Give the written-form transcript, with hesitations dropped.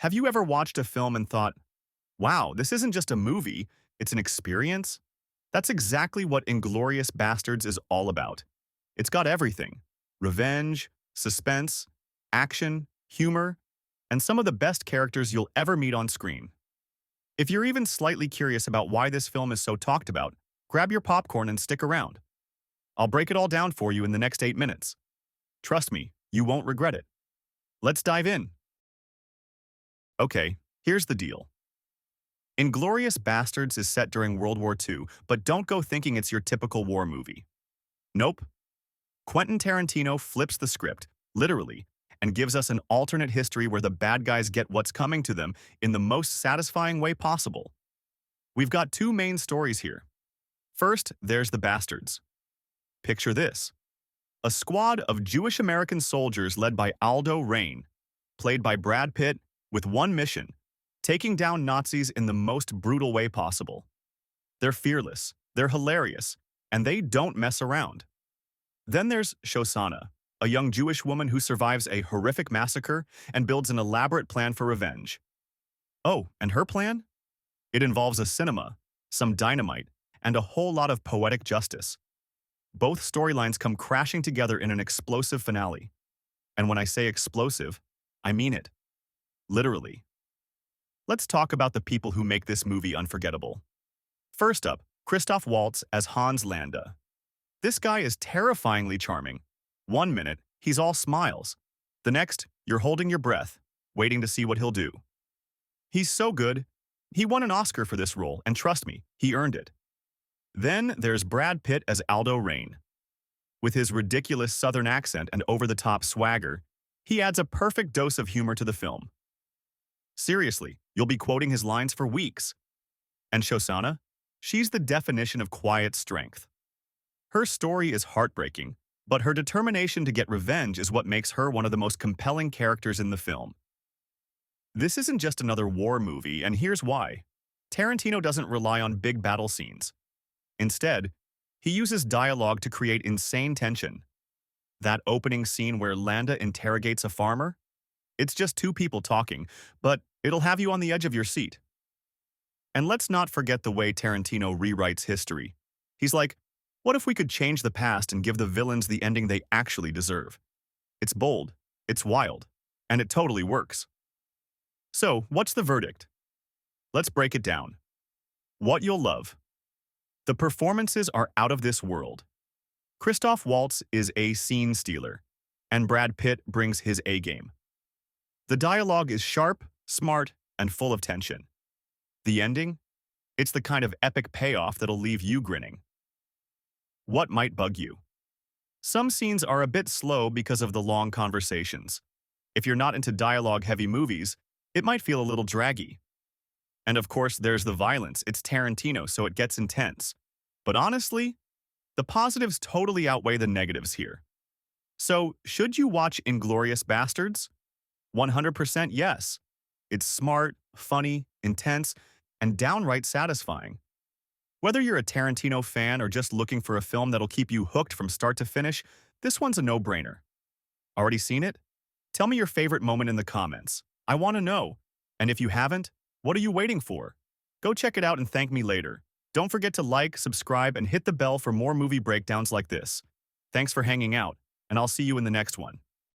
Have you ever watched a film and thought, wow, this isn't just a movie, it's an experience? That's exactly what Inglorious Bastards is all about. It's got everything: revenge, suspense, action, humor, and some of the best characters you'll ever meet on screen. If you're even slightly curious about why this film is so talked about, grab your popcorn and stick around. I'll break it all down for you in the next 8 minutes. Trust me, you won't regret it. Let's dive in. Okay, here's the deal. Inglorious Bastards is set during World War II, but don't go thinking it's your typical war movie. Nope. Quentin Tarantino flips the script, literally, and gives us an alternate history where the bad guys get what's coming to them in the most satisfying way possible. We've got two main stories here. First, there's the Bastards. Picture this: a squad of Jewish American soldiers led by Aldo Raine, played by Brad Pitt, with one mission: taking down Nazis in the most brutal way possible. They're fearless, they're hilarious, and they don't mess around. Then there's Shosanna, a young Jewish woman who survives a horrific massacre and builds an elaborate plan for revenge. Oh, and her plan? It involves a cinema, some dynamite, and a whole lot of poetic justice. Both storylines come crashing together in an explosive finale. And when I say explosive, I mean it. Literally. Let's talk about the people who make this movie unforgettable. First up, Christoph Waltz as Hans Landa. This guy is terrifyingly charming. One minute, he's all smiles. The next, you're holding your breath, waiting to see what he'll do. He's so good. He won an Oscar for this role, and trust me, he earned it. Then there's Brad Pitt as Aldo Raine. With his ridiculous Southern accent and over-the-top swagger, he adds a perfect dose of humor to the film. Seriously, you'll be quoting his lines for weeks. And Shosanna? She's the definition of quiet strength. Her story is heartbreaking, but her determination to get revenge is what makes her one of the most compelling characters in the film. This isn't just another war movie, and here's why. Tarantino doesn't rely on big battle scenes. Instead, he uses dialogue to create insane tension. That opening scene where Landa interrogates a farmer? It's just two people talking, but it'll have you on the edge of your seat. And let's not forget the way Tarantino rewrites history. He's like, what if we could change the past and give the villains the ending they actually deserve? It's bold, it's wild, and it totally works. So, what's the verdict? Let's break it down. What you'll love. The performances are out of this world. Christoph Waltz is a scene stealer, and Brad Pitt brings his A-game. The dialogue is sharp, smart, and full of tension. The ending? It's the kind of epic payoff that'll leave you grinning. What might bug you? Some scenes are a bit slow because of the long conversations. If you're not into dialogue-heavy movies, it might feel a little draggy. And of course, there's the violence. It's Tarantino, so it gets intense. But honestly, the positives totally outweigh the negatives here. So, should you watch Inglorious Bastards? 100% yes. It's smart, funny, intense, and downright satisfying. Whether you're a Tarantino fan or just looking for a film that'll keep you hooked from start to finish, this one's a no-brainer. Already seen it? Tell me your favorite moment in the comments. I want to know. And if you haven't, what are you waiting for? Go check it out and thank me later. Don't forget to like, subscribe, and hit the bell for more movie breakdowns like this. Thanks for hanging out, and I'll see you in the next one.